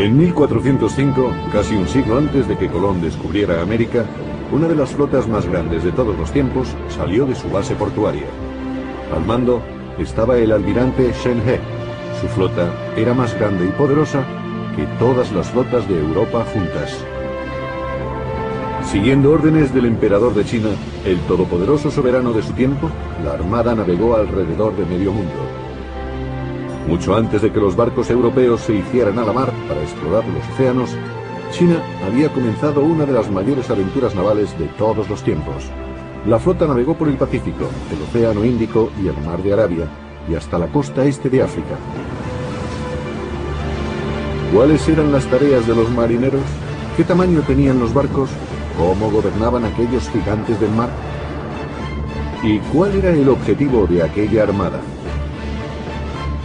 En 1405, casi un siglo antes de que Colón descubriera América, una de las flotas más grandes de todos los tiempos salió de su base portuaria. Al mando estaba el almirante Shen He. Su flota era más grande y poderosa que todas las flotas de Europa juntas. Siguiendo órdenes del emperador de China, el todopoderoso soberano de su tiempo, la armada navegó alrededor de medio mundo. Mucho antes de que los barcos europeos se hicieran a la mar para explorar los océanos, China había comenzado una de las mayores aventuras navales de todos los tiempos. La flota navegó por el Pacífico, el Océano Índico y el Mar de Arabia, y hasta la costa este de África. ¿Cuáles eran las tareas de los marineros? ¿Qué tamaño tenían los barcos? ¿Cómo gobernaban aquellos gigantes del mar? ¿Y cuál era el objetivo de aquella armada?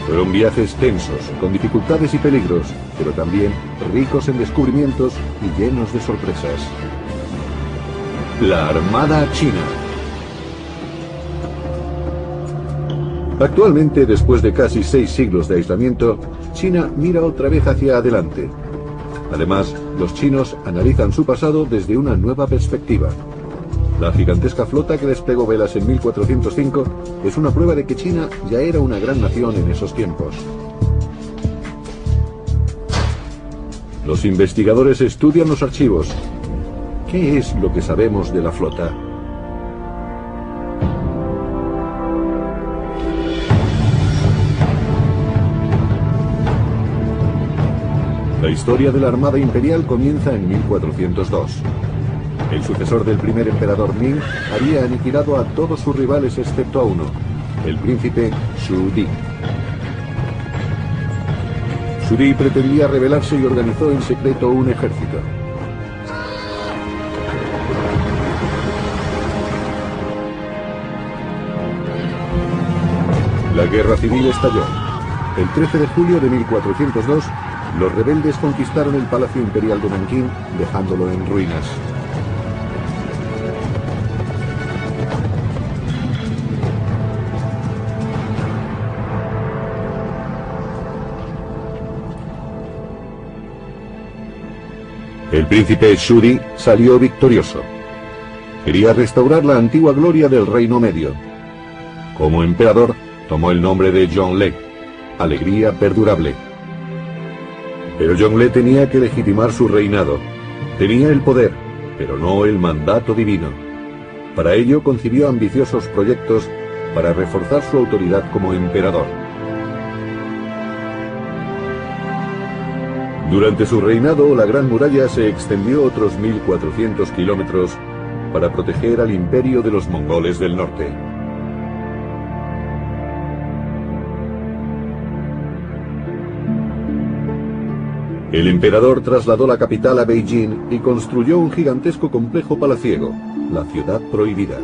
Fueron viajes tensos, con dificultades y peligros, pero también ricos en descubrimientos y llenos de sorpresas. La Armada China. Actualmente, después de casi 6 siglos de aislamiento, China mira otra vez hacia adelante. Además, los chinos analizan su pasado desde una nueva perspectiva. La gigantesca flota que desplegó velas en 1405 es una prueba de que China ya era una gran nación en esos tiempos. Los investigadores estudian los archivos. ¿Qué es lo que sabemos de la flota? La historia de la Armada Imperial comienza en 1402. El sucesor del primer emperador Ming había aniquilado a todos sus rivales excepto a uno, el príncipe Xu Di. Xu Di pretendía rebelarse y organizó en secreto un ejército. La guerra civil estalló. El 13 de julio de 1402, los rebeldes conquistaron el Palacio Imperial de Nankín, dejándolo en ruinas. El príncipe Xu Di salió victorioso. Quería restaurar la antigua gloria del Reino Medio. Como emperador, tomó el nombre de Zhongle, alegría perdurable. Pero Zhongle tenía que legitimar su reinado. Tenía el poder, pero no el mandato divino. Para ello concibió ambiciosos proyectos para reforzar su autoridad como emperador. Durante su reinado, la Gran Muralla se extendió otros 1400 kilómetros para proteger al imperio de los mongoles del norte. El emperador trasladó la capital a Beijing y construyó un gigantesco complejo palaciego, la Ciudad Prohibida.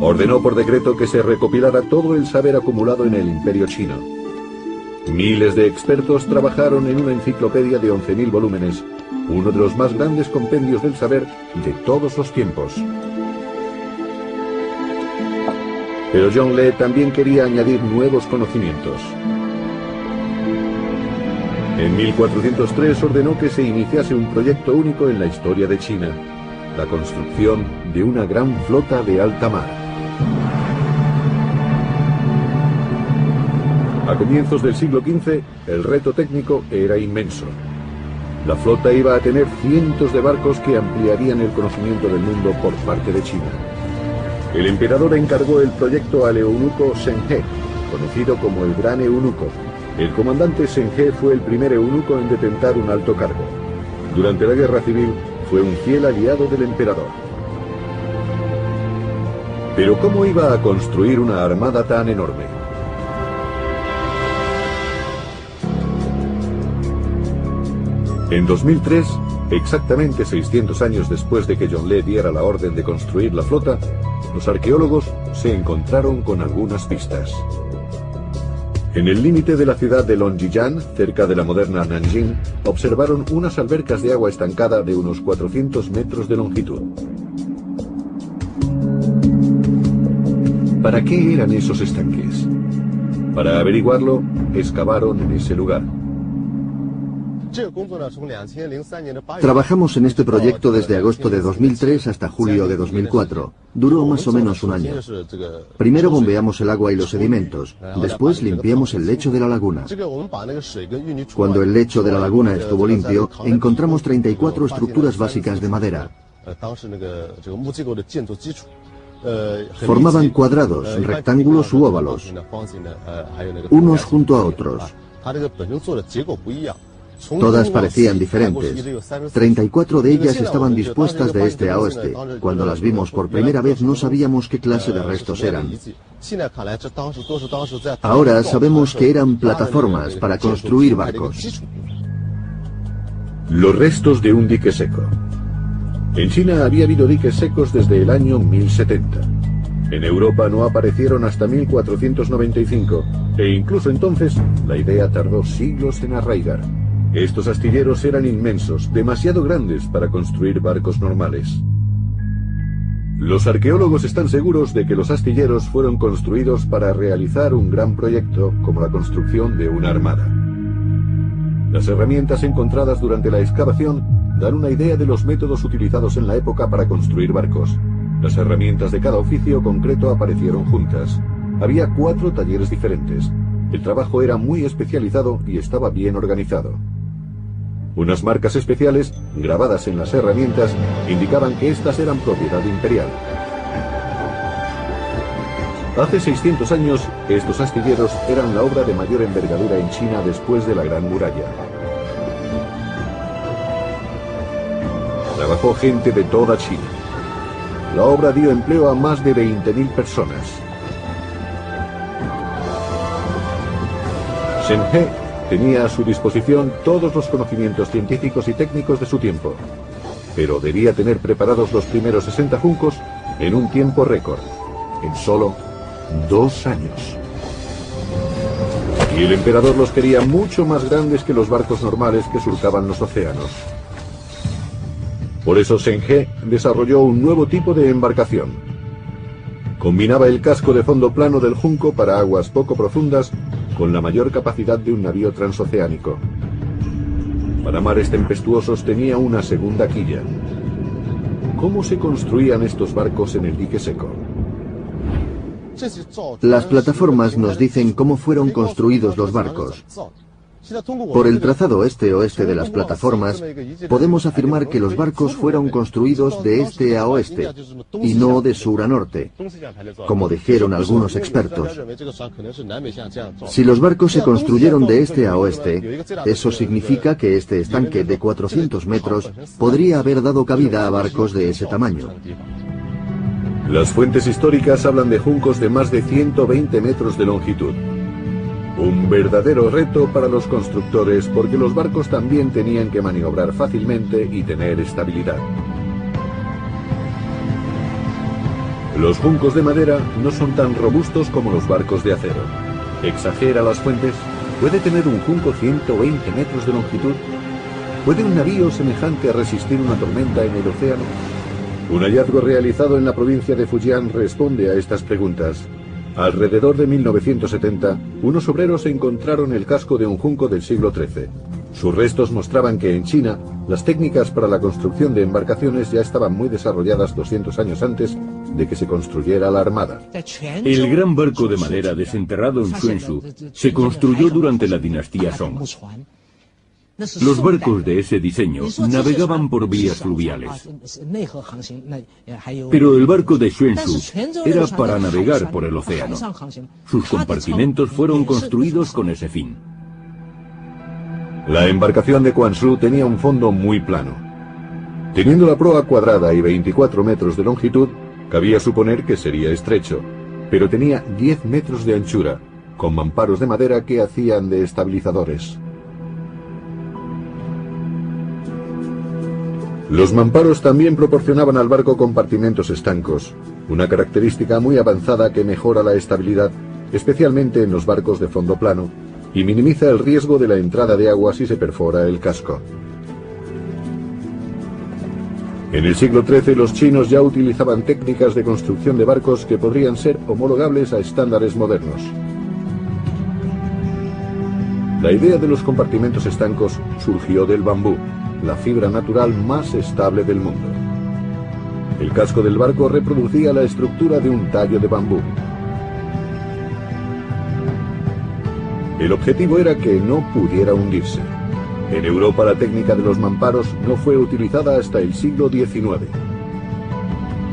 Ordenó por decreto que se recopilara todo el saber acumulado en el Imperio Chino. Miles de expertos trabajaron en una enciclopedia de 11.000 volúmenes, uno de los más grandes compendios del saber de todos los tiempos. Pero Zhongle también quería añadir nuevos conocimientos. En 1403 ordenó que se iniciase un proyecto único en la historia de China, la construcción de una gran flota de alta mar. A comienzos del siglo XV, el reto técnico era inmenso. La flota iba a tener cientos de barcos que ampliarían el conocimiento del mundo por parte de China. El emperador encargó el proyecto al eunuco Shen He, conocido como el Gran Eunuco. El comandante Shen He fue el primer eunuco en detentar un alto cargo. Durante la guerra civil, fue un fiel aliado del emperador. Pero ¿cómo iba a construir una armada tan enorme? En 2003, exactamente 600 años después de que Zhongle diera la orden de construir la flota, los arqueólogos se encontraron con algunas pistas. En el límite de la ciudad de Longjiang, cerca de la moderna Nanjing, observaron unas albercas de agua estancada de unos 400 metros de longitud. ¿Para qué eran esos estanques? Para averiguarlo, excavaron en ese lugar. Trabajamos en este proyecto desde agosto de 2003 hasta julio de 2004. Duró más o menos un año. Primero bombeamos el agua y los sedimentos. Después limpiamos el lecho de la laguna. Cuando el lecho de la laguna estuvo limpio, encontramos 34 estructuras básicas de madera. Formaban cuadrados, rectángulos u óvalos, unos junto a otros. Todas parecían diferentes. 34 de ellas estaban dispuestas de este a oeste. Cuando las vimos por primera vez no sabíamos qué clase de restos eran. Ahora sabemos que eran plataformas para construir barcos. Los restos de un dique seco. En China había habido diques secos desde el año 1070. En Europa no aparecieron hasta 1495, e incluso entonces la idea tardó siglos en arraigar. Estos astilleros eran inmensos, demasiado grandes para construir barcos normales. Los arqueólogos están seguros de que los astilleros fueron construidos para realizar un gran proyecto como la construcción de una armada. Las herramientas encontradas durante la excavación dan una idea de los métodos utilizados en la época para construir barcos. Las herramientas de cada oficio concreto aparecieron juntas. Había 4 talleres diferentes. El trabajo era muy especializado y estaba bien organizado. Unas marcas especiales, grabadas en las herramientas, indicaban que estas eran propiedad imperial. Hace 600 años, estos astilleros eran la obra de mayor envergadura en China después de la Gran Muralla. Trabajó gente de toda China. La obra dio empleo a más de 20.000 personas. Shen He tenía a su disposición todos los conocimientos científicos y técnicos de su tiempo, pero debía tener preparados los primeros 60 juncos en un tiempo récord, en solo 2 años. Y el emperador los quería mucho más grandes que los barcos normales que surcaban los océanos. Por eso Shen He desarrolló un nuevo tipo de embarcación. Combinaba el casco de fondo plano del junco para aguas poco profundas con la mayor capacidad de un navío transoceánico. Para mares tempestuosos tenía una segunda quilla. ¿Cómo se construían estos barcos en el dique seco? Las plataformas nos dicen cómo fueron construidos los barcos. Por el trazado este-oeste de las plataformas, podemos afirmar que los barcos fueron construidos de este a oeste, y no de sur a norte, como dijeron algunos expertos. Si los barcos se construyeron de este a oeste, eso significa que este estanque de 400 metros podría haber dado cabida a barcos de ese tamaño. Las fuentes históricas hablan de juncos de más de 120 metros de longitud. Un verdadero reto para los constructores porque los barcos también tenían que maniobrar fácilmente y tener estabilidad. Los juncos de madera no son tan robustos como los barcos de acero. Exagera las fuentes. ¿Puede tener un junco 120 metros de longitud? ¿Puede un navío semejante a resistir una tormenta en el océano? Un hallazgo realizado en la provincia de Fujian responde a estas preguntas. Alrededor de 1970, unos obreros encontraron el casco de un junco del siglo XIII. Sus restos mostraban que en China, las técnicas para la construcción de embarcaciones ya estaban muy desarrolladas 200 años antes de que se construyera la armada. El gran barco de madera desenterrado en Xuanzhou se construyó durante la dinastía Song. Los barcos de ese diseño navegaban por vías fluviales. Pero el barco de Xuanzhou era para navegar por el océano. Sus compartimentos fueron construidos con ese fin. La embarcación de Quanzhou tenía un fondo muy plano. Teniendo la proa cuadrada y 24 metros de longitud, cabía suponer que sería estrecho, pero tenía 10 metros de anchura, con mamparos de madera que hacían de estabilizadores. Los mamparos también proporcionaban al barco compartimentos estancos, una característica muy avanzada que mejora la estabilidad, especialmente en los barcos de fondo plano, y minimiza el riesgo de la entrada de agua si se perfora el casco. En el siglo XIII los chinos ya utilizaban técnicas de construcción de barcos que podrían ser homologables a estándares modernos. La idea de los compartimentos estancos surgió del bambú, la fibra natural más estable del mundo. El casco del barco reproducía la estructura de un tallo de bambú. El objetivo era que no pudiera hundirse. En Europa la técnica de los mamparos no fue utilizada hasta el siglo XIX.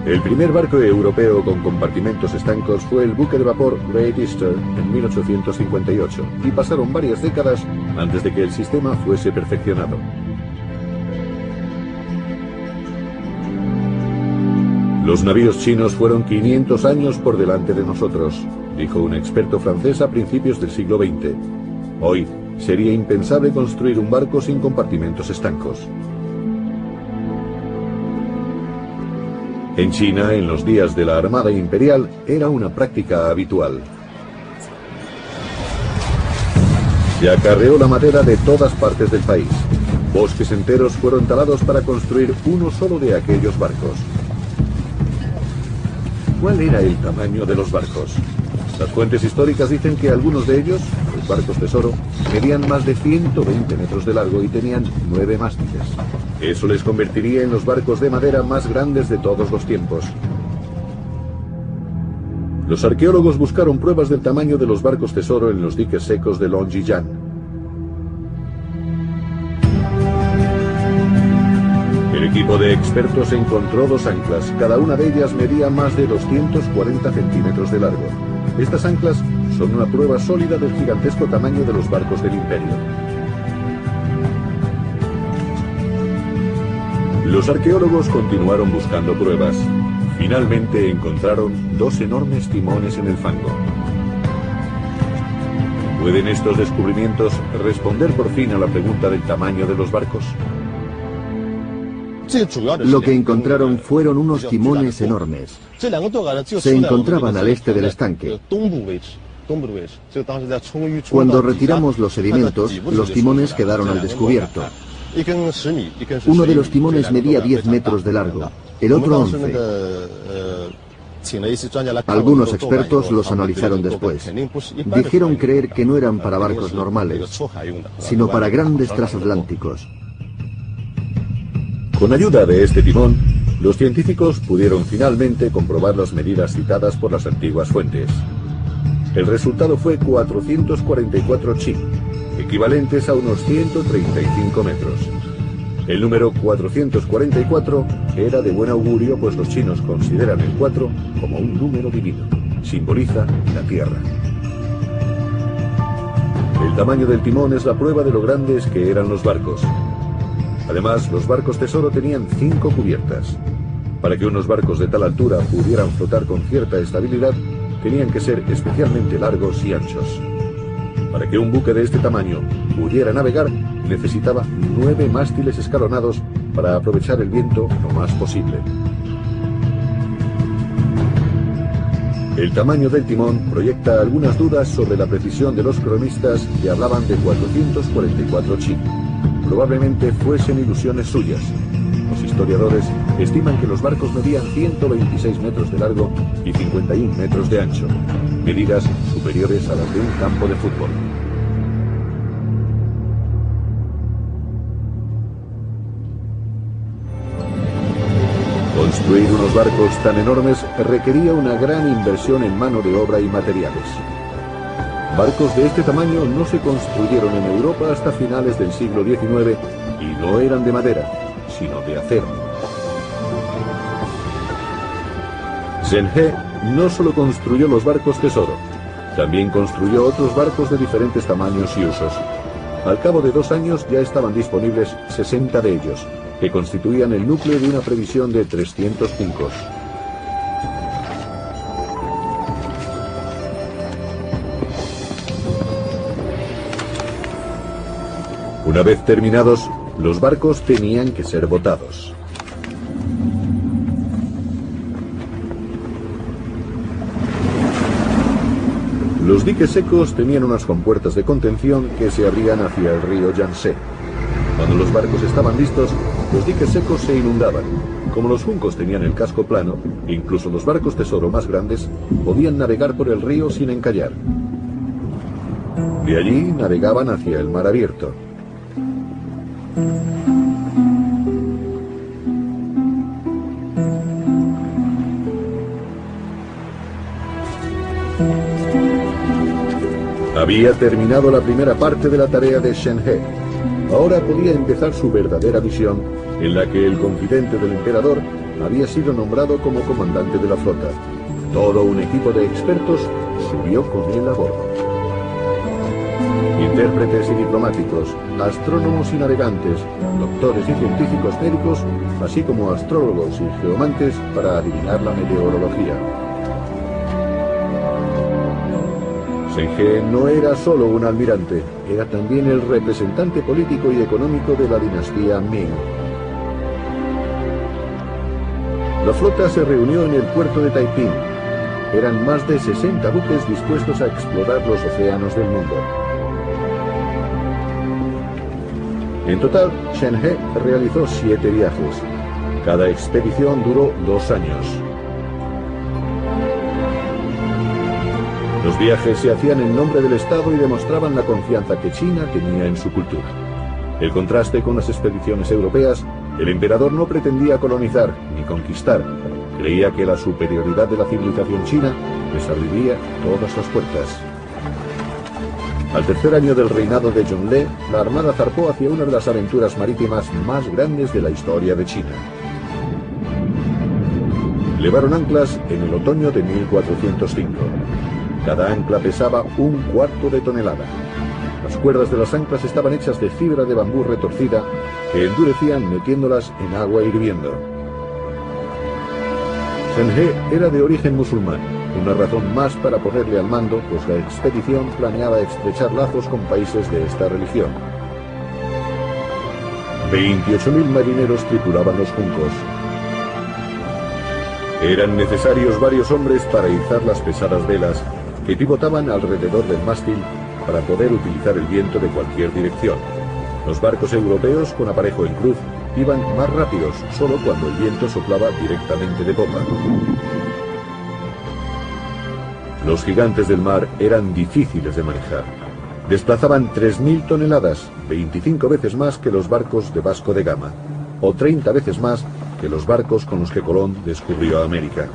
El primer barco europeo con compartimentos estancos fue el buque de vapor Great Eastern en 1858, y pasaron varias décadas antes de que el sistema fuese perfeccionado. Los navíos chinos fueron 500 años por delante de nosotros, dijo un experto francés a principios del siglo XX. Hoy sería impensable construir un barco sin compartimentos estancos. En China, en los días de la Armada Imperial, era una práctica habitual. Se acarreó la madera de todas partes del país. Bosques enteros fueron talados para construir uno solo de aquellos barcos. ¿Cuál era el tamaño de los barcos? Las fuentes históricas dicen que algunos de ellos, los barcos tesoro, medían más de 120 metros de largo y tenían 9 mástiles. Eso les convertiría en los barcos de madera más grandes de todos los tiempos. Los arqueólogos buscaron pruebas del tamaño de los barcos tesoro en los diques secos de Longjiang. El equipo de expertos encontró 2 anclas, cada una de ellas medía más de 240 centímetros de largo. Estas anclas son una prueba sólida del gigantesco tamaño de los barcos del imperio. Los arqueólogos continuaron buscando pruebas. Finalmente encontraron 2 enormes timones en el fango. ¿Pueden estos descubrimientos responder por fin a la pregunta del tamaño de los barcos? Lo que encontraron fueron unos timones enormes. Se encontraban al este del estanque. Cuando retiramos los sedimentos, los timones quedaron al descubierto. Uno de los timones medía 10 metros de largo, el otro 11. Algunos expertos los analizaron después. Dijeron creer que no eran para barcos normales, sino para grandes transatlánticos. Con ayuda de este timón, los científicos pudieron finalmente comprobar las medidas citadas por las antiguas fuentes. El resultado fue 444 chi, equivalentes a unos 135 metros. El número 444 era de buen augurio, pues los chinos consideran el 4 como un número divino. Simboliza la Tierra. El tamaño del timón es la prueba de lo grandes que eran los barcos. Además, los barcos tesoro tenían 5 cubiertas. Para que unos barcos de tal altura pudieran flotar con cierta estabilidad, tenían que ser especialmente largos y anchos. Para que un buque de este tamaño pudiera navegar, necesitaba 9 mástiles escalonados para aprovechar el viento lo más posible. El tamaño del timón proyecta algunas dudas sobre la precisión de los cronistas que hablaban de 444 chi. Probablemente fuesen ilusiones suyas. Los historiadores estiman que los barcos medían 126 metros de largo y 51 metros de ancho, medidas superiores a las de un campo de fútbol. Construir unos barcos tan enormes requería una gran inversión en mano de obra y materiales. Barcos de este tamaño no se construyeron en Europa hasta finales del siglo XIX y no eran de madera, sino de acero. Zheng He no solo construyó los barcos tesoro, también construyó otros barcos de diferentes tamaños y usos. Al cabo de 2 años ya estaban disponibles 60 de ellos, que constituían el núcleo de una previsión de 300 juncos. Una vez terminados, los barcos tenían que ser botados. Los diques secos tenían unas compuertas de contención que se abrían hacia el río Yangtze. Cuando los barcos estaban listos, los diques secos se inundaban. Como los juncos tenían el casco plano, incluso los barcos tesoro más grandes podían navegar por el río sin encallar. De allí navegaban hacia el mar abierto. Había terminado la primera parte de la tarea de Shen He. Ahora podía empezar su verdadera misión, en la que el confidente del emperador había sido nombrado como comandante de la flota. Todo un equipo de expertos subió con él a bordo. Intérpretes y diplomáticos, astrónomos y navegantes, doctores y científicos médicos, así como astrólogos y geomantes para adivinar la meteorología. Shen He no era solo un almirante, era también el representante político y económico de la dinastía Ming. La flota se reunió en el puerto de Taiping. Eran más de 60 buques dispuestos a explorar los océanos del mundo. En total, Shen He realizó 7 viajes. Cada expedición duró 2 años. Los viajes se hacían en nombre del Estado y demostraban la confianza que China tenía en su cultura. El contraste con las expediciones europeas, el emperador no pretendía colonizar ni conquistar. Creía que la superioridad de la civilización china les abriría todas las puertas. Al tercer año del reinado de Zhongle, la armada zarpó hacia una de las aventuras marítimas más grandes de la historia de China. Levaron anclas en el otoño de 1405. Cada ancla pesaba 1/4 de tonelada. Las cuerdas de las anclas estaban hechas de fibra de bambú retorcida que endurecían metiéndolas en agua hirviendo. Shen He era de origen musulmán, una razón más para ponerle al mando, pues la expedición planeaba estrechar lazos con países de esta religión. 28.000 marineros tripulaban los juncos. Eran necesarios varios hombres para izar las pesadas velas que pivotaban alrededor del mástil para poder utilizar el viento de cualquier dirección. Los barcos europeos con aparejo en cruz iban más rápidos solo cuando el viento soplaba directamente de popa. Los gigantes del mar eran difíciles de manejar. Desplazaban 3.000 toneladas, 25 veces más que los barcos de Vasco de Gama, o 30 veces más que los barcos con los que Colón descubrió América.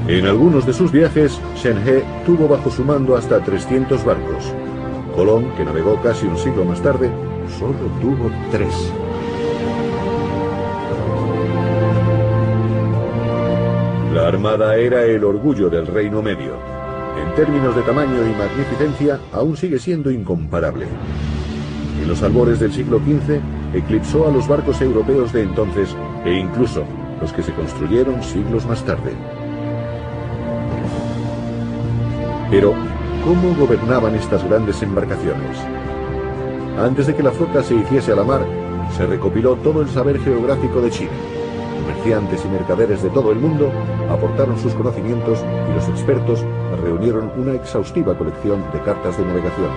En algunos de sus viajes, Shen He tuvo bajo su mando hasta 300 barcos. Colón, que navegó casi un siglo más tarde, solo tuvo 3. La armada era el orgullo del Reino Medio. En términos de tamaño y magnificencia, aún sigue siendo incomparable. En los albores del siglo XV, eclipsó a los barcos europeos de entonces e incluso los que se construyeron siglos más tarde. Pero, ¿cómo gobernaban estas grandes embarcaciones? Antes de que la flota se hiciese a la mar, se recopiló todo el saber geográfico de China. Comerciantes y mercaderes de todo el mundo aportaron sus conocimientos y los expertos reunieron una exhaustiva colección de cartas de navegación.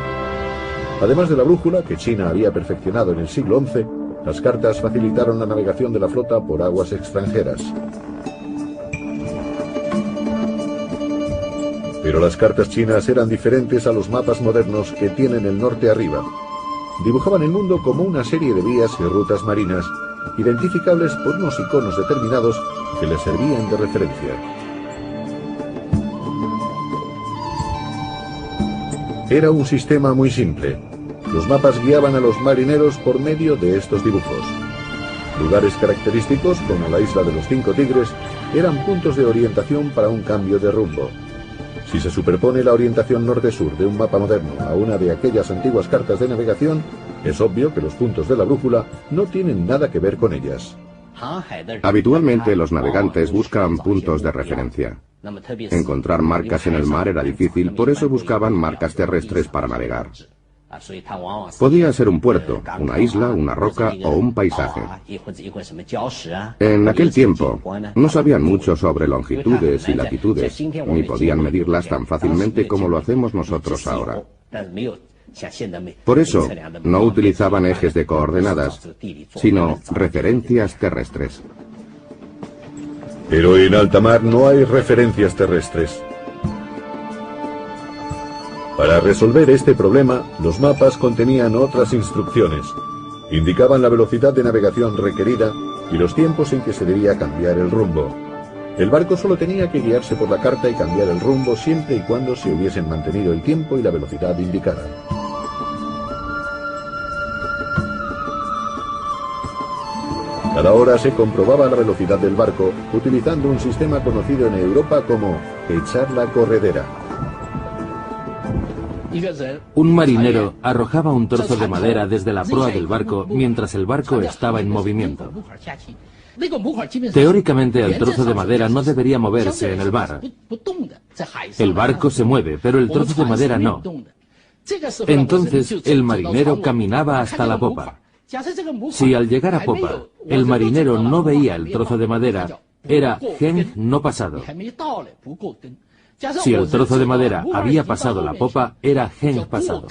Además de la brújula que China había perfeccionado en el siglo XI, las cartas facilitaron la navegación de la flota por aguas extranjeras. Pero las cartas chinas eran diferentes a los mapas modernos que tienen el norte arriba. Dibujaban el mundo como una serie de vías y rutas marinas, identificables por unos iconos determinados que les servían de referencia. Era un sistema muy simple. Los mapas guiaban a los marineros por medio de estos dibujos. Lugares característicos, como la isla de los 5 tigres, eran puntos de orientación para un cambio de rumbo. Si se superpone la orientación norte-sur de un mapa moderno a una de aquellas antiguas cartas de navegación, es obvio que los puntos de la brújula no tienen nada que ver con ellas. Habitualmente los navegantes buscan puntos de referencia. Encontrar marcas en el mar era difícil, por eso buscaban marcas terrestres para navegar. Podía ser un puerto, una isla, una roca o un paisaje. En aquel tiempo no sabían mucho sobre longitudes y latitudes, ni podían medirlas tan fácilmente como lo hacemos nosotros ahora. Por eso, no utilizaban ejes de coordenadas, sino referencias terrestres. Pero en alta mar no hay referencias terrestres. Para resolver este problema, los mapas contenían otras instrucciones. Indicaban la velocidad de navegación requerida y los tiempos en que se debía cambiar el rumbo. El barco solo tenía que guiarse por la carta y cambiar el rumbo siempre y cuando se hubiesen mantenido el tiempo y la velocidad indicada. Cada hora se comprobaba la velocidad del barco utilizando un sistema conocido en Europa como echar la corredera. Un marinero arrojaba un trozo de madera desde la proa del barco mientras el barco estaba en movimiento. Teóricamente, el trozo de madera no debería moverse en el mar. El barco se mueve, pero el trozo de madera no. Entonces, el marinero caminaba hasta la popa. Si al llegar a popa, el marinero no veía el trozo de madera, era Heng no pasado. Si el trozo de madera había pasado la popa, era Heng pasado.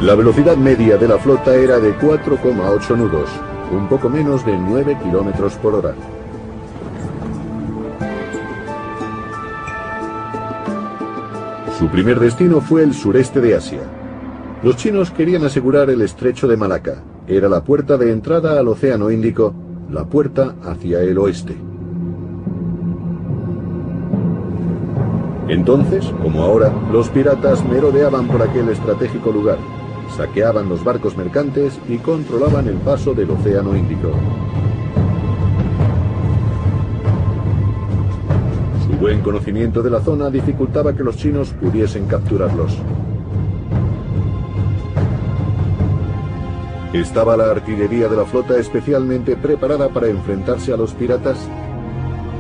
La velocidad media de la flota era de 4,8 nudos, un poco menos de 9 kilómetros por hora. Su primer destino fue el sureste de Asia. Los chinos querían asegurar el estrecho de Malaca. Era la puerta de entrada al Océano Índico, la puerta hacia el oeste. Entonces, como ahora, los piratas merodeaban por aquel estratégico lugar, saqueaban los barcos mercantes y controlaban el paso del Océano Índico. Su buen conocimiento de la zona dificultaba que los chinos pudiesen capturarlos. ¿Estaba la artillería de la flota especialmente preparada para enfrentarse a los piratas?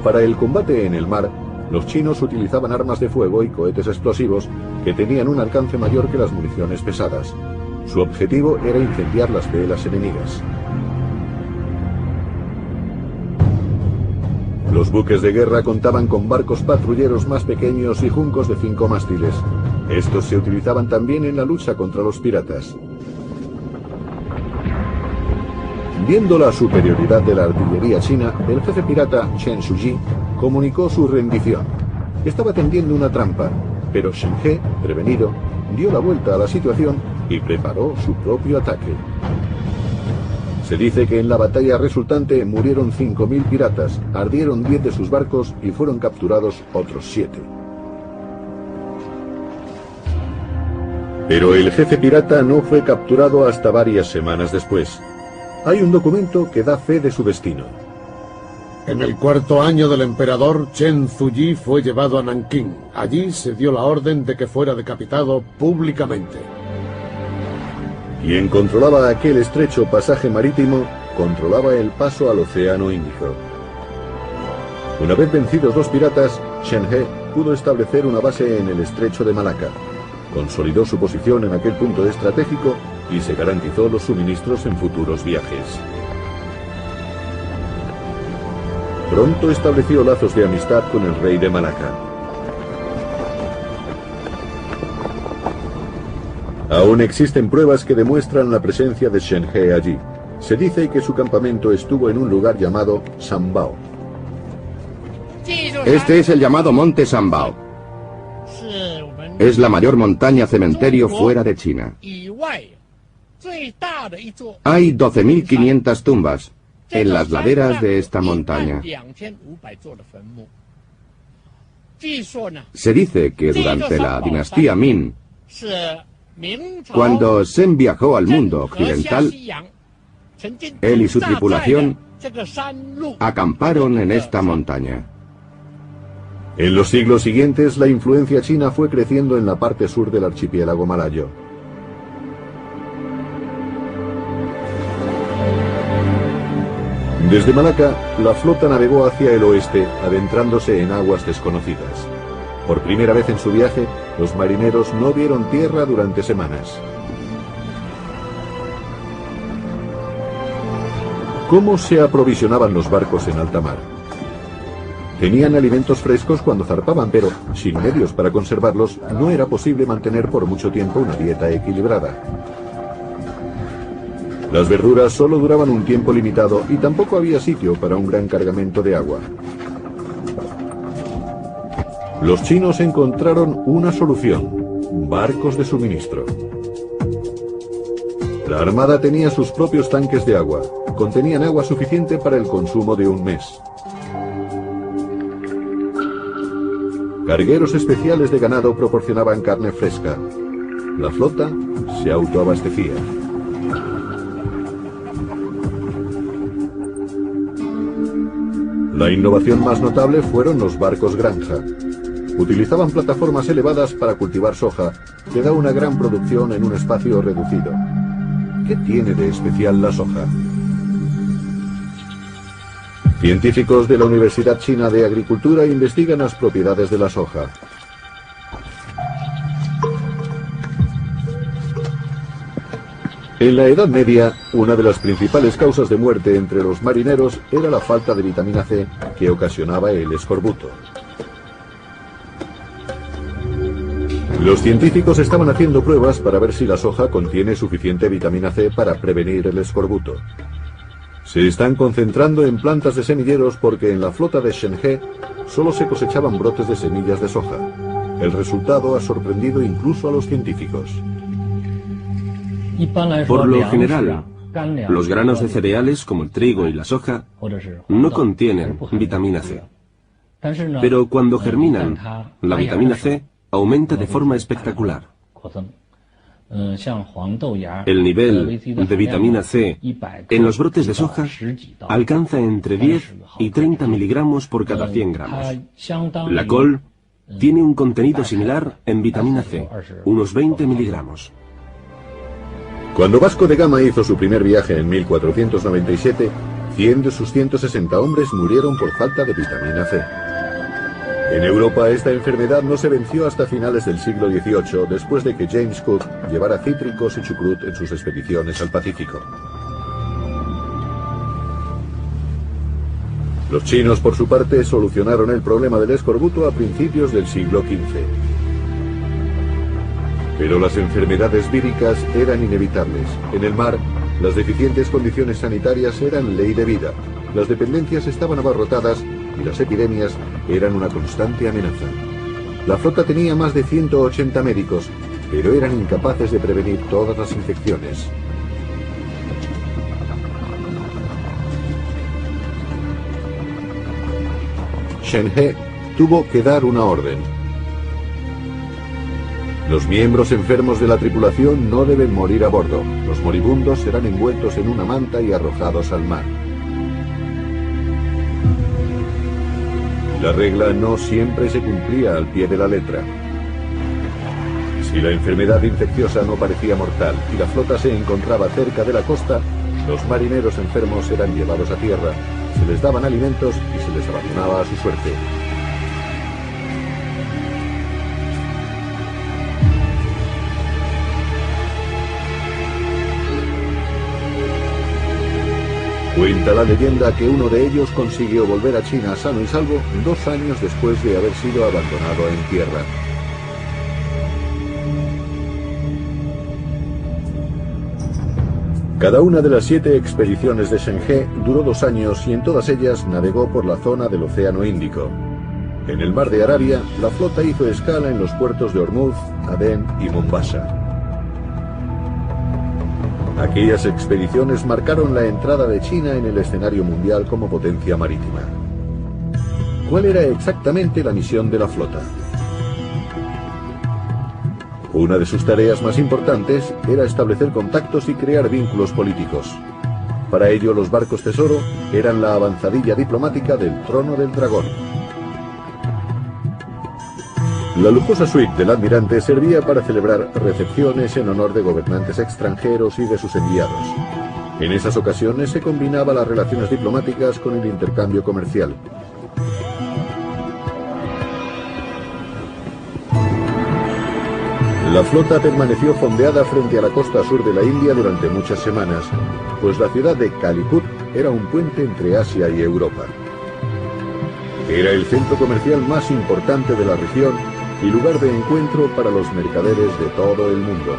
Para el combate en el mar, los chinos utilizaban armas de fuego y cohetes explosivos que tenían un alcance mayor que las municiones pesadas. Su objetivo era incendiar las velas enemigas. Los buques de guerra contaban con barcos patrulleros más pequeños y juncos de 5 mástiles. Estos se utilizaban también en la lucha contra los piratas. Viendo la superioridad de la artillería china, el jefe pirata Chen Suji comunicó su rendición. Estaba tendiendo una trampa, pero Shen He, prevenido, dio la vuelta a la situación y preparó su propio ataque. Se dice que en la batalla resultante murieron 5.000 piratas, ardieron 10 de sus barcos y fueron capturados otros 7. Pero el jefe pirata no fue capturado hasta varias semanas después. Hay un documento que da fe de su destino. En el 4º año del emperador, Chen Zuyi fue llevado a Nankín. Allí se dio la orden de que fuera decapitado públicamente. Quien controlaba aquel estrecho pasaje marítimo, controlaba el paso al Océano Índico. Una vez vencidos los piratas, Shen He pudo establecer una base en el estrecho de Malaca. Consolidó su posición en aquel punto estratégico y se garantizó los suministros en futuros viajes. Pronto estableció lazos de amistad con el rey de Malaca. Aún existen pruebas que demuestran la presencia de Shen He allí. Se dice que su campamento estuvo en un lugar llamado Sanbao. Este es el llamado Monte Sanbao. Es la mayor montaña cementerio fuera de China. Hay 12.500 tumbas en las laderas de esta montaña. Se dice que durante la dinastía Min, cuando Zheng viajó al mundo occidental, él y su tripulación acamparon en esta montaña. En los siglos siguientes, la influencia china fue creciendo en la parte sur del archipiélago malayo. Desde Malaca, la flota navegó hacia el oeste, adentrándose en aguas desconocidas. Por primera vez en su viaje, los marineros no vieron tierra durante semanas. ¿Cómo se aprovisionaban los barcos en alta mar? Tenían alimentos frescos cuando zarpaban, pero sin medios para conservarlos, no era posible mantener por mucho tiempo una dieta equilibrada. Las verduras solo duraban un tiempo limitado y tampoco había sitio para un gran cargamento de agua. Los chinos encontraron una solución: barcos de suministro. La armada tenía sus propios tanques de agua. Contenían agua suficiente para el consumo de un mes. Cargueros especiales de ganado proporcionaban carne fresca. La flota se autoabastecía. La innovación más notable fueron los barcos granja. Utilizaban plataformas elevadas para cultivar soja, que da una gran producción en un espacio reducido. ¿Qué tiene de especial la soja? Científicos de la Universidad China de Agricultura investigan las propiedades de la soja. En la Edad Media, una de las principales causas de muerte entre los marineros era la falta de vitamina C que ocasionaba el escorbuto. Los científicos estaban haciendo pruebas para ver si la soja contiene suficiente vitamina C para prevenir el escorbuto. Se están concentrando en plantas de semilleros porque en la flota de Shenhe solo se cosechaban brotes de semillas de soja. El resultado ha sorprendido incluso a los científicos. Por lo general, los granos de cereales como el trigo y la soja no contienen vitamina C. Pero cuando germinan, la vitamina C aumenta de forma espectacular. El nivel de vitamina C en los brotes de soja alcanza entre 10 y 30 miligramos por cada 100 gramos. La col tiene un contenido similar en vitamina C, unos 20 miligramos. Cuando Vasco de Gama hizo su primer viaje en 1497, 100 de sus 160 hombres murieron por falta de vitamina C. En Europa esta enfermedad no se venció hasta finales del siglo XVIII, después de que James Cook llevara cítricos y chucrut en sus expediciones al Pacífico. Los chinos, por su parte, solucionaron el problema del escorbuto a principios del siglo XV. Pero las enfermedades víricas eran inevitables. En el mar, las deficientes condiciones sanitarias eran ley de vida. Las dependencias estaban abarrotadas y las epidemias eran una constante amenaza. La flota tenía más de 180 médicos, pero eran incapaces de prevenir todas las infecciones. Shenhe tuvo que dar una orden. Los miembros enfermos de la tripulación no deben morir a bordo. Los moribundos serán envueltos en una manta y arrojados al mar. La regla no siempre se cumplía al pie de la letra. Si la enfermedad infecciosa no parecía mortal y la flota se encontraba cerca de la costa, los marineros enfermos eran llevados a tierra, se les daban alimentos y se les abandonaba a su suerte. Cuenta la leyenda que uno de ellos consiguió volver a China sano y salvo 2 años después de haber sido abandonado en tierra. Cada una de las 7 expediciones de Shenhe duró 2 años y en todas ellas navegó por la zona del Océano Índico. En el mar de Arabia, la flota hizo escala en los puertos de Hormuz, Adén y Mombasa. Aquellas expediciones marcaron la entrada de China en el escenario mundial como potencia marítima. ¿Cuál era exactamente la misión de la flota? Una de sus tareas más importantes era establecer contactos y crear vínculos políticos. Para ello, los barcos tesoro eran la avanzadilla diplomática del Trono del Dragón. La lujosa suite del almirante servía para celebrar recepciones en honor de gobernantes extranjeros y de sus enviados. En esas ocasiones se combinaba las relaciones diplomáticas con el intercambio comercial. La flota permaneció fondeada frente a la costa sur de la India durante muchas semanas, pues la ciudad de Calicut era un puente entre Asia y Europa. Era el centro comercial más importante de la región y lugar de encuentro para los mercaderes de todo el mundo.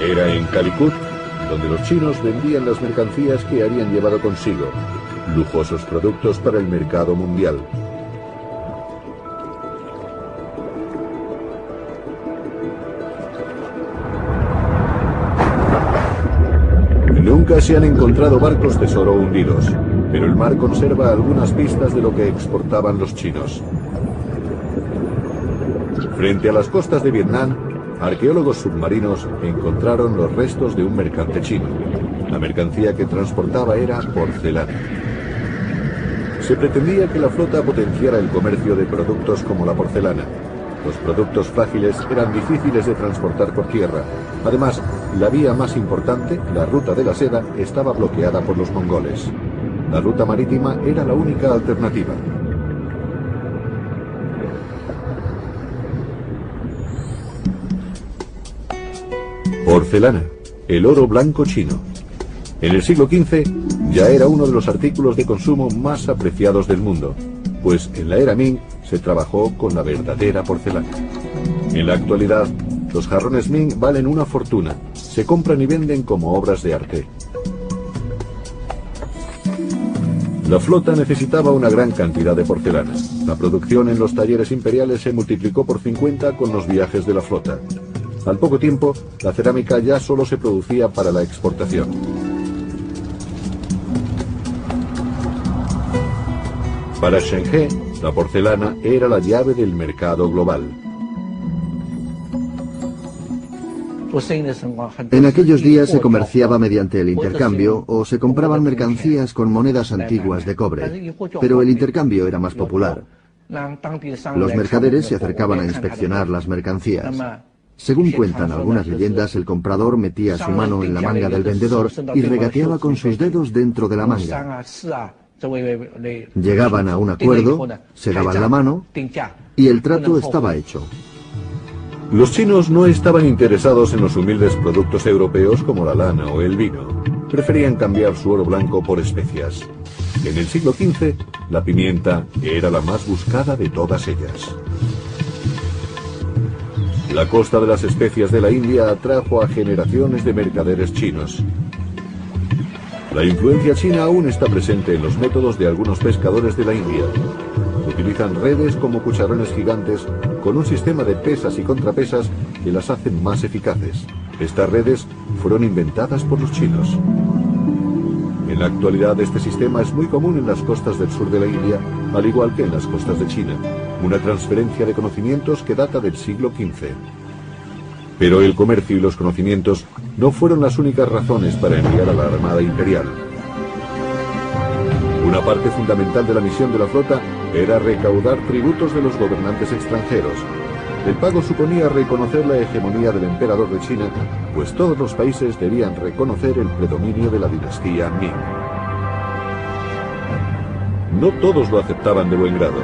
Era en Calicut donde los chinos vendían las mercancías que habían llevado consigo, lujosos productos para el mercado mundial. Nunca se han encontrado barcos tesoro hundidos, pero el mar conserva algunas pistas de lo que exportaban los chinos. Frente a las costas de Vietnam, arqueólogos submarinos encontraron los restos de un mercante chino. La mercancía que transportaba era porcelana. Se pretendía que la flota potenciara el comercio de productos como la porcelana. Los productos frágiles eran difíciles de transportar por tierra. Además, la vía más importante, la ruta de la seda, estaba bloqueada por los mongoles. La ruta marítima era la única alternativa. Porcelana, el oro blanco chino. En el siglo XV ya era uno de los artículos de consumo más apreciados del mundo, pues en la era Ming se trabajó con la verdadera porcelana. En la actualidad, los jarrones Ming valen una fortuna, se compran y venden como obras de arte. La flota necesitaba una gran cantidad de porcelana. La producción en los talleres imperiales se multiplicó por 50 con los viajes de la flota. Al poco tiempo, la cerámica ya solo se producía para la exportación. Para Shen He, la porcelana era la llave del mercado global. En aquellos días se comerciaba mediante el intercambio o se compraban mercancías con monedas antiguas de cobre, pero el intercambio era más popular. Los mercaderes se acercaban a inspeccionar las mercancías. Según cuentan algunas leyendas, el comprador metía su mano en la manga del vendedor y regateaba con sus dedos dentro de la manga. Llegaban a un acuerdo, se daban la mano y el trato estaba hecho. Los chinos no estaban interesados en los humildes productos europeos como la lana o el vino. Preferían cambiar su oro blanco por especias. En el siglo XV, la pimienta era la más buscada de todas ellas. La costa de las especias de la India atrajo a generaciones de mercaderes chinos. La influencia china aún está presente en los métodos de algunos pescadores de la India. Utilizan redes como cucharones gigantes con un sistema de pesas y contrapesas que las hacen más eficaces. Estas redes fueron inventadas por los chinos. En la actualidad este sistema es muy común en las costas del sur de la India, al igual que en las costas de China, una transferencia de conocimientos que data del siglo XV. Pero el comercio y los conocimientos no fueron las únicas razones para enviar a la Armada Imperial. Una parte fundamental de la misión de la flota era recaudar tributos de los gobernantes extranjeros. El pago suponía reconocer la hegemonía del emperador de China, pues todos los países debían reconocer el predominio de la dinastía Ming. No todos lo aceptaban de buen grado.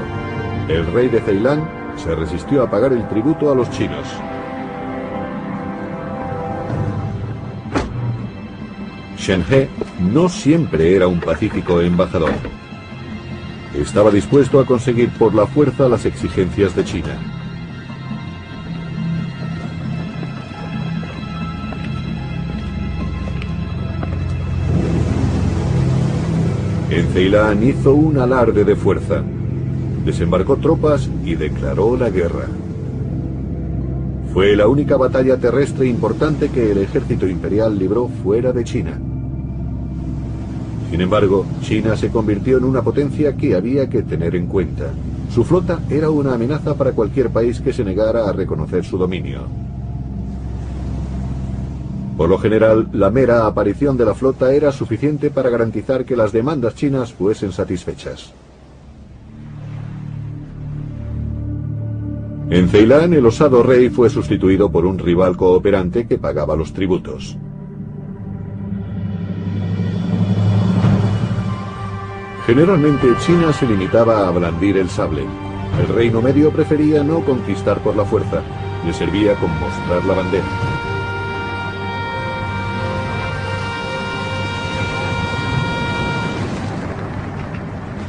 El rey de Ceilán se resistió a pagar el tributo a los chinos. Shen He no siempre era un pacífico embajador. Estaba dispuesto a conseguir por la fuerza las exigencias de China. En Ceilán hizo un alarde de fuerza. Desembarcó tropas y declaró la guerra. Fue la única batalla terrestre importante que el ejército imperial libró fuera de China. Sin embargo, China se convirtió en una potencia que había que tener en cuenta. Su flota era una amenaza para cualquier país que se negara a reconocer su dominio. Por lo general, la mera aparición de la flota era suficiente para garantizar que las demandas chinas fuesen satisfechas. En Ceilán, el osado rey fue sustituido por un rival cooperante que pagaba los tributos. Generalmente, China se limitaba a blandir el sable. El Reino Medio prefería no conquistar por la fuerza, le servía con mostrar la bandera.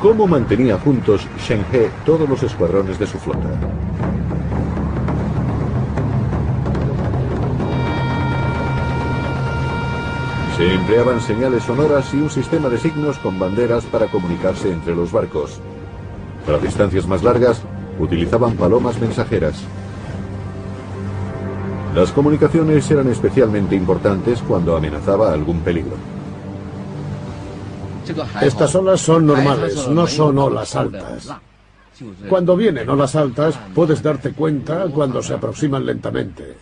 ¿Cómo mantenía juntos Shen He todos los escuadrones de su flota? Se empleaban señales sonoras y un sistema de signos con banderas para comunicarse entre los barcos. Para distancias más largas, utilizaban palomas mensajeras. Las comunicaciones eran especialmente importantes cuando amenazaba algún peligro. Estas olas son normales, no son olas altas. Cuando vienen olas altas, puedes darte cuenta cuando se aproximan lentamente.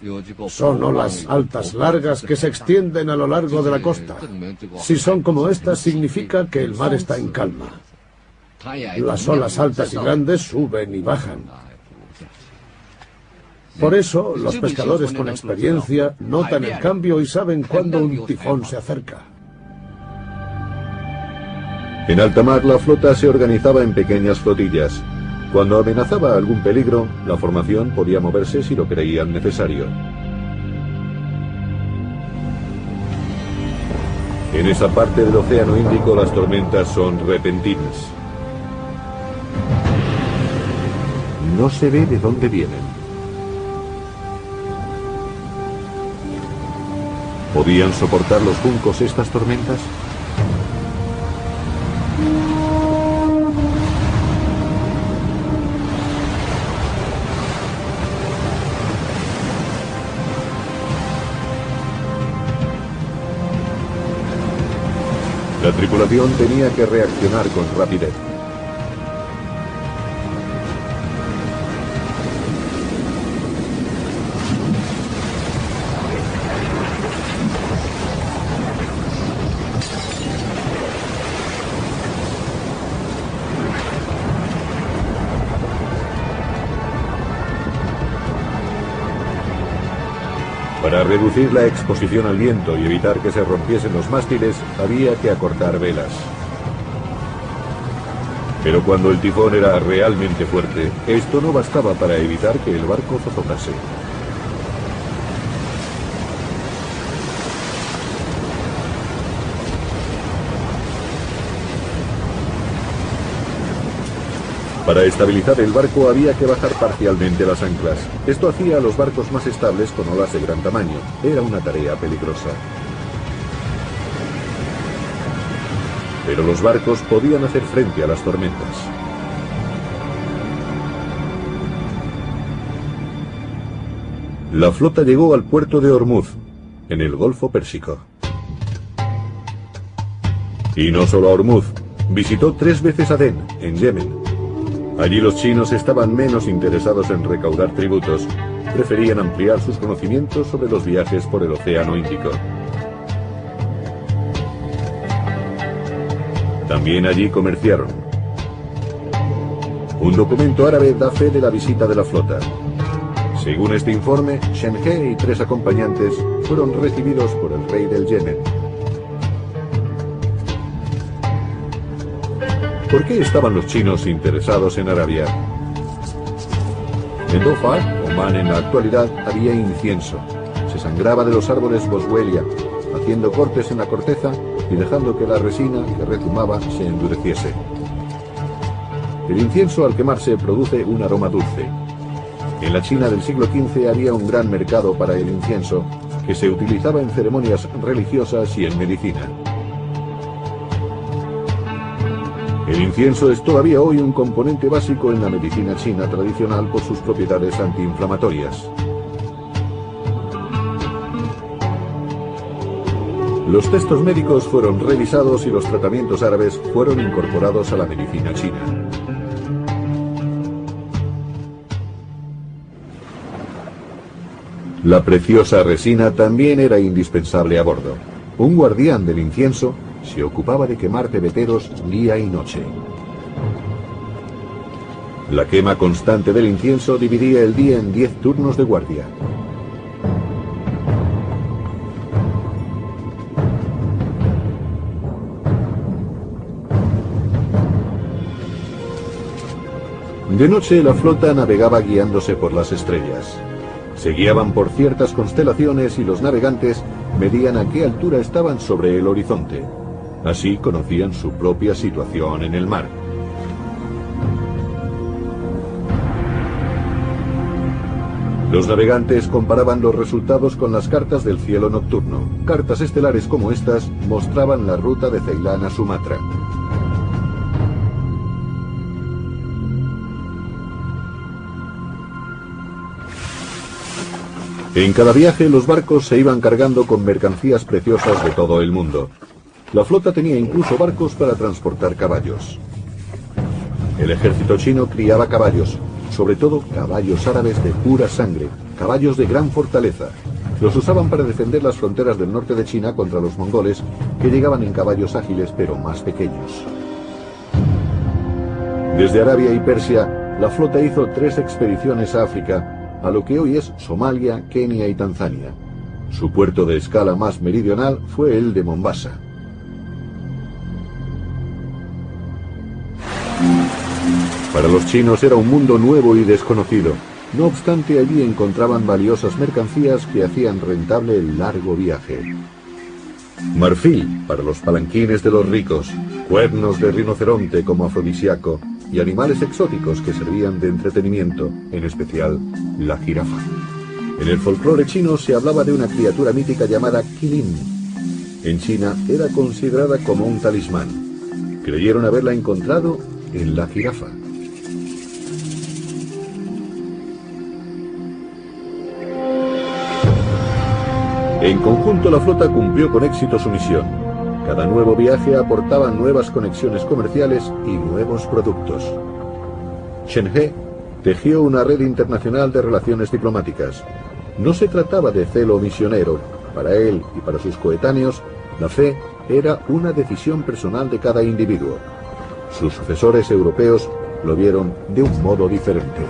Son olas altas largas que se extienden a lo largo de la costa. Si son como estas, significa que el mar está en calma. Las olas altas y grandes suben y bajan. Por eso, los pescadores con experiencia notan el cambio y saben cuándo un tifón se acerca. En alta mar, la flota se organizaba en pequeñas flotillas. Cuando amenazaba algún peligro, la formación podía moverse si lo creían necesario. En esa parte del Océano Índico las tormentas son repentinas. No se ve de dónde vienen. ¿Podían soportar los juncos estas tormentas? La tripulación tenía que reaccionar con rapidez. Para reducir la exposición al viento y evitar que se rompiesen los mástiles, había que acortar velas. Pero cuando el tifón era realmente fuerte, esto no bastaba para evitar que el barco zozobase. Para estabilizar el barco había que bajar parcialmente las anclas. Esto hacía a los barcos más estables con olas de gran tamaño. Era una tarea peligrosa. Pero los barcos podían hacer frente a las tormentas. La flota llegó al puerto de Ormuz, en el Golfo Pérsico. Y no solo a Ormuz, visitó 3 veces Adén, en Yemen. Allí los chinos estaban menos interesados en recaudar tributos, preferían ampliar sus conocimientos sobre los viajes por el Océano Índico. También allí comerciaron. Un documento árabe da fe de la visita de la flota. Según este informe, Shenhe y 3 acompañantes fueron recibidos por el rey del Yemen. ¿Por qué estaban los chinos interesados en Arabia? En Dhofar, Omán en la actualidad, había incienso. Se sangraba de los árboles boswellia, haciendo cortes en la corteza y dejando que la resina que rezumaba se endureciese. El incienso al quemarse produce un aroma dulce. En la China del siglo XV había un gran mercado para el incienso, que se utilizaba en ceremonias religiosas y en medicina. El incienso es todavía hoy un componente básico en la medicina china tradicional por sus propiedades antiinflamatorias. Los textos médicos fueron revisados y los tratamientos árabes fueron incorporados a la medicina china. La preciosa resina también era indispensable a bordo. Un guardián del incienso se ocupaba de quemar pebeteros día y noche. La quema constante del incienso dividía el día en 10 turnos de guardia. De noche la flota navegaba guiándose por las estrellas. Se guiaban por ciertas constelaciones y los navegantes medían a qué altura estaban sobre el horizonte. Así conocían su propia situación en el mar. Los navegantes comparaban los resultados con las cartas del cielo nocturno. Cartas estelares como estas mostraban la ruta de Ceilán a Sumatra. En cada viaje los barcos se iban cargando con mercancías preciosas de todo el mundo. La flota tenía incluso barcos para transportar caballos. El ejército chino criaba caballos, sobre todo caballos árabes de pura sangre, caballos de gran fortaleza. Los usaban para defender las fronteras del norte de China contra los mongoles, que llegaban en caballos ágiles pero más pequeños. Desde Arabia y Persia, la flota hizo 3 expediciones a África, a lo que hoy es Somalia, Kenia y Tanzania. Su puerto de escala más meridional fue el de Mombasa. Para los chinos era un mundo nuevo y desconocido. No obstante, allí encontraban valiosas mercancías que hacían rentable el largo viaje. Marfil para los palanquines de los ricos, cuernos de rinoceronte como afrodisíaco y animales exóticos que servían de entretenimiento, en especial la jirafa. En el folclore chino se hablaba de una criatura mítica llamada Qilin. En China era considerada como un talismán. Creyeron haberla encontrado en la jirafa. En conjunto la flota cumplió con éxito su misión. Cada nuevo viaje aportaba nuevas conexiones comerciales y nuevos productos. Shen He tejió una red internacional de relaciones diplomáticas. No se trataba de celo misionero. Para él y para sus coetáneos, la fe era una decisión personal de cada individuo. Sus sucesores europeos lo vieron de un modo diferente.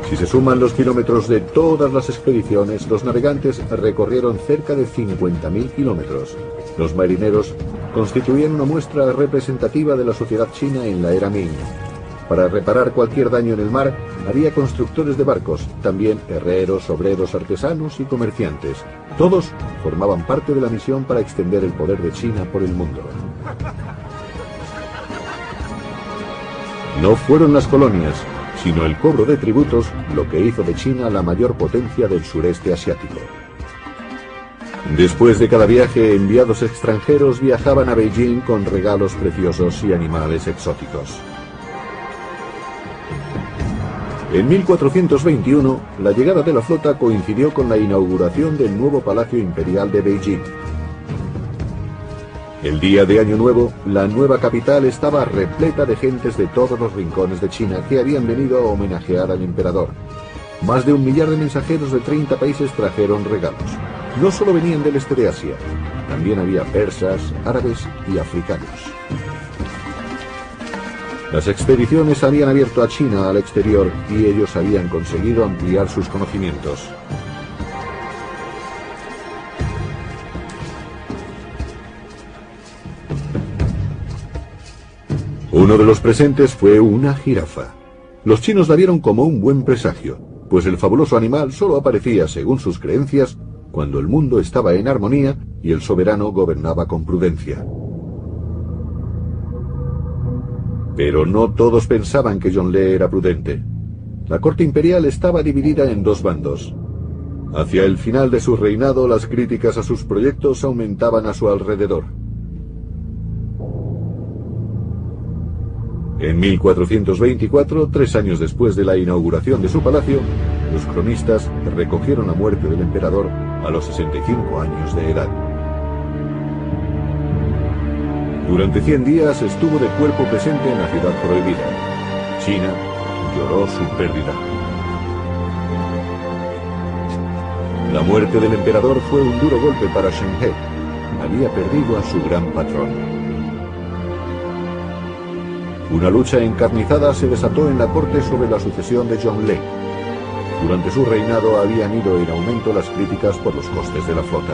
Si se suman los kilómetros de todas las expediciones, los navegantes recorrieron cerca de 50.000 kilómetros. Los marineros constituían una muestra representativa de la sociedad china en la era Ming. Para reparar cualquier daño en el mar, había constructores de barcos, también herreros, obreros, artesanos y comerciantes. Todos formaban parte de la misión para extender el poder de China por el mundo. No fueron las colonias, sino el cobro de tributos lo que hizo de China la mayor potencia del sureste asiático. Después de cada viaje, enviados extranjeros viajaban a Beijing con regalos preciosos y animales exóticos. En 1421, la llegada de la flota coincidió con la inauguración del nuevo Palacio Imperial de Beijing. El día de Año Nuevo, la nueva capital estaba repleta de gentes de todos los rincones de China que habían venido a homenajear al emperador. Más de 1 millar de mensajeros de 30 países trajeron regalos. No solo venían del este de Asia, también había persas, árabes y africanos. Las expediciones habían abierto a China al exterior y ellos habían conseguido ampliar sus conocimientos. Uno de los presentes fue una jirafa. Los chinos la vieron como un buen presagio, pues el fabuloso animal solo aparecía, según sus creencias, cuando el mundo estaba en armonía y el soberano gobernaba con prudencia. Pero no todos pensaban que Zhongle era prudente. La corte imperial estaba dividida en 2 bandos. Hacia el final de su reinado, las críticas a sus proyectos aumentaban a su alrededor. En 1424, 3 años después de la inauguración de su palacio, los cronistas recogieron la muerte del emperador a los 65 años de edad. Durante 100 días estuvo de cuerpo presente en la ciudad prohibida. China lloró su pérdida. La muerte del emperador fue un duro golpe para Shen He. Había perdido a su gran patrón. Una lucha encarnizada se desató en la corte sobre la sucesión de Zhongle. Durante su reinado habían ido en aumento las críticas por los costes de la flota.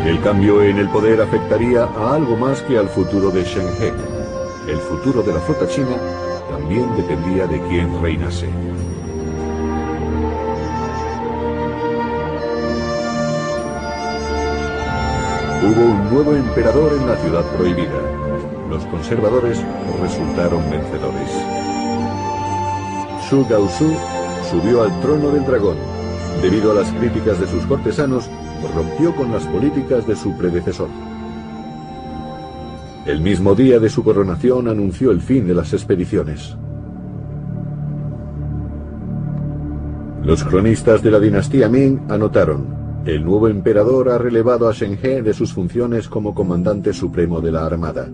El cambio en el poder afectaría a algo más que al futuro de Shen He. El futuro de la flota china también dependía de quién reinase. Hubo un nuevo emperador en la ciudad prohibida. Los conservadores resultaron vencedores. Zhu Gaozu subió al trono del dragón. Debido a las críticas de sus cortesanos, rompió con las políticas de su predecesor. El mismo día de su coronación anunció el fin de las expediciones. Los cronistas de la dinastía Ming anotaron: el nuevo emperador ha relevado a Shen He de sus funciones como comandante supremo de la armada.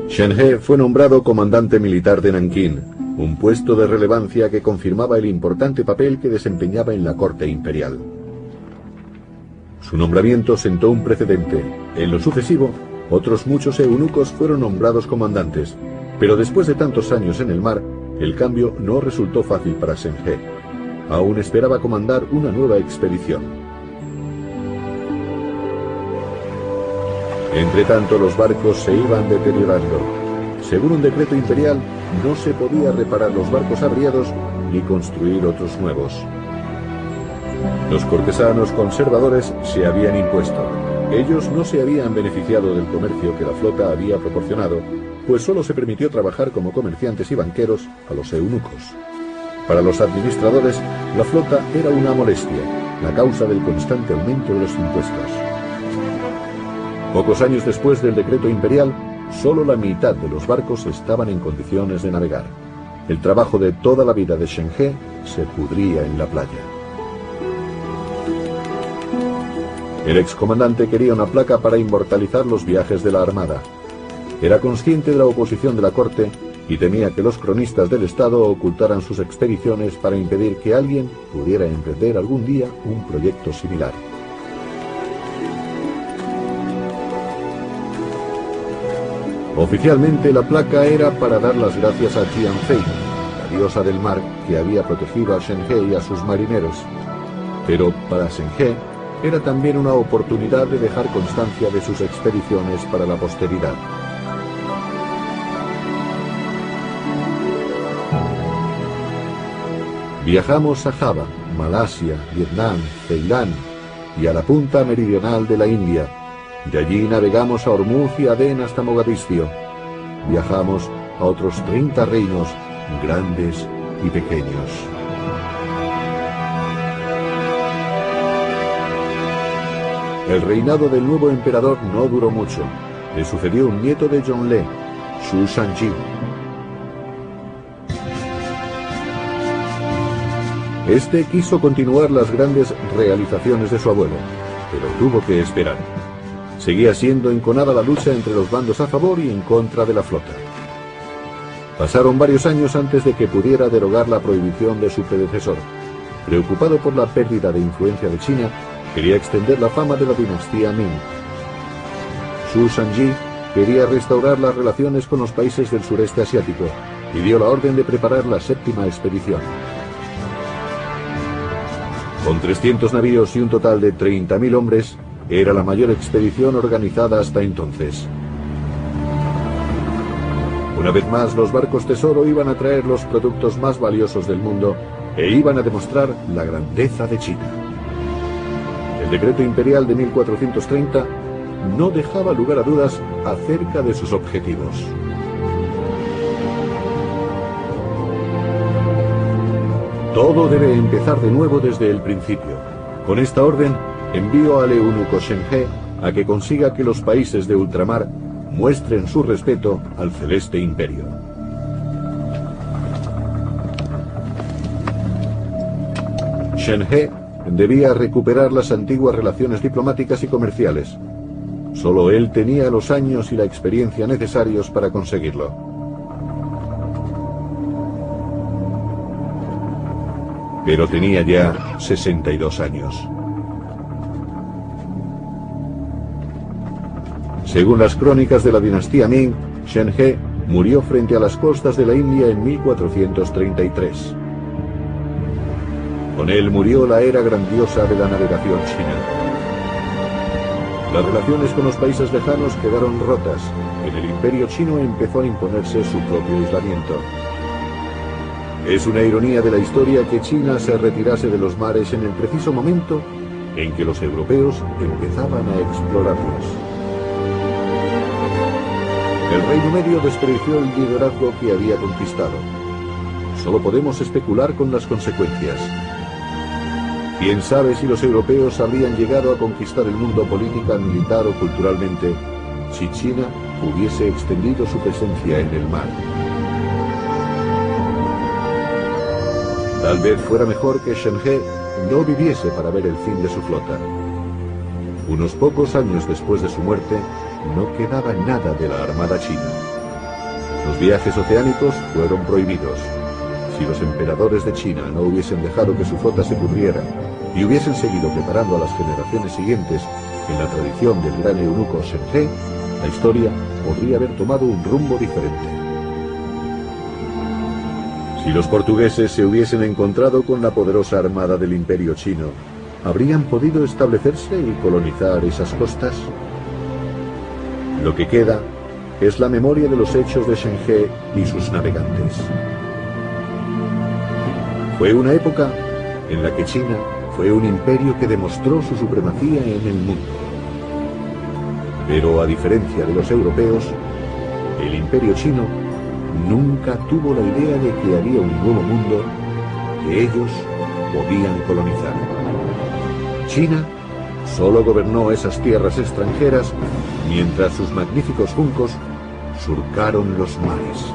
Shen He fue nombrado comandante militar de Nankín, un puesto de relevancia que confirmaba el importante papel que desempeñaba en la corte imperial. Su nombramiento sentó un precedente. En lo sucesivo, otros muchos eunucos fueron nombrados comandantes, pero después de tantos años en el mar, el cambio no resultó fácil para Shen He. Aún esperaba comandar una nueva expedición. Entretanto, los barcos se iban deteriorando. Según un decreto imperial, no se podía reparar los barcos averiados ni construir otros nuevos. Los cortesanos conservadores se habían impuesto. Ellos no se habían beneficiado del comercio que la flota había proporcionado, pues solo se permitió trabajar como comerciantes y banqueros a los eunucos. Para los administradores, la flota era una molestia, la causa del constante aumento de los impuestos. Pocos años después del decreto imperial, solo la mitad de los barcos estaban en condiciones de navegar. El trabajo de toda la vida de Shen He se pudría en la playa. El excomandante quería una placa para inmortalizar los viajes de la armada. Era consciente de la oposición de la corte y temía que los cronistas del Estado ocultaran sus expediciones para impedir que alguien pudiera emprender algún día un proyecto similar. Oficialmente la placa era para dar las gracias a Tianfei, la diosa del mar que había protegido a Shen He y a sus marineros. Pero para Shen He era también una oportunidad de dejar constancia de sus expediciones para la posteridad. Viajamos a Java, Malasia, Vietnam, Ceilán y a la punta meridional de la India. De allí navegamos a Hormuz y Adén hasta Mogadiscio. Viajamos a otros 30 reinos, grandes y pequeños. El reinado del nuevo emperador no duró mucho. Le sucedió un nieto de Zhongle, Zhu Shangji. Este quiso continuar las grandes realizaciones de su abuelo, pero tuvo que esperar. Seguía siendo enconada la lucha entre los bandos a favor y en contra de la flota. Pasaron varios años antes de que pudiera derogar la prohibición de su predecesor. Preocupado por la pérdida de influencia de China, quería extender la fama de la dinastía Ming. Zhu Shangji quería restaurar las relaciones con los países del sureste asiático y dio la orden de preparar la 7ª expedición. Con 300 navíos y un total de 30.000 hombres, era la mayor expedición organizada hasta entonces. Una vez más, los barcos tesoro iban a traer los productos más valiosos del mundo e iban a demostrar la grandeza de China. El decreto imperial de 1430 no dejaba lugar a dudas acerca de sus objetivos. Todo debe empezar de nuevo desde el principio. Con esta orden, envío al eunuco Shen He a que consiga que los países de ultramar muestren su respeto al celeste imperio. Shen He debía recuperar las antiguas relaciones diplomáticas y comerciales. Solo él tenía los años y la experiencia necesarios para conseguirlo. Pero tenía ya 62 años. Según las crónicas de la dinastía Ming, Shen He murió frente a las costas de la India en 1433. Con él murió la era grandiosa de la navegación china. Las relaciones con los países lejanos quedaron rotas. En el imperio chino empezó a imponerse su propio aislamiento. Es una ironía de la historia que China se retirase de los mares en el preciso momento en que los europeos empezaban a explorarlos. El Reino Medio despreció el liderazgo que había conquistado. Solo podemos especular con las consecuencias. Quién sabe si los europeos habrían llegado a conquistar el mundo política, militar o culturalmente si China hubiese extendido su presencia en el mar. Tal vez fuera mejor que Shen He no viviese para ver el fin de su flota. Unos pocos años después de su muerte, no quedaba nada de la armada china. Los viajes oceánicos fueron prohibidos. Si los emperadores de China no hubiesen dejado que su flota se pudriera y hubiesen seguido preparando a las generaciones siguientes en la tradición del gran eunuco Shen He, la historia podría haber tomado un rumbo diferente. Si los portugueses se hubiesen encontrado con la poderosa armada del Imperio chino, ¿habrían podido establecerse y colonizar esas costas? Lo que queda es la memoria de los hechos de Shen He y sus navegantes. Fue una época en la que China fue un imperio que demostró su supremacía en el mundo. Pero a diferencia de los europeos, el Imperio chino nunca tuvo la idea de que había un nuevo mundo que ellos podían colonizar. China solo gobernó esas tierras extranjeras mientras sus magníficos juncos surcaron los mares.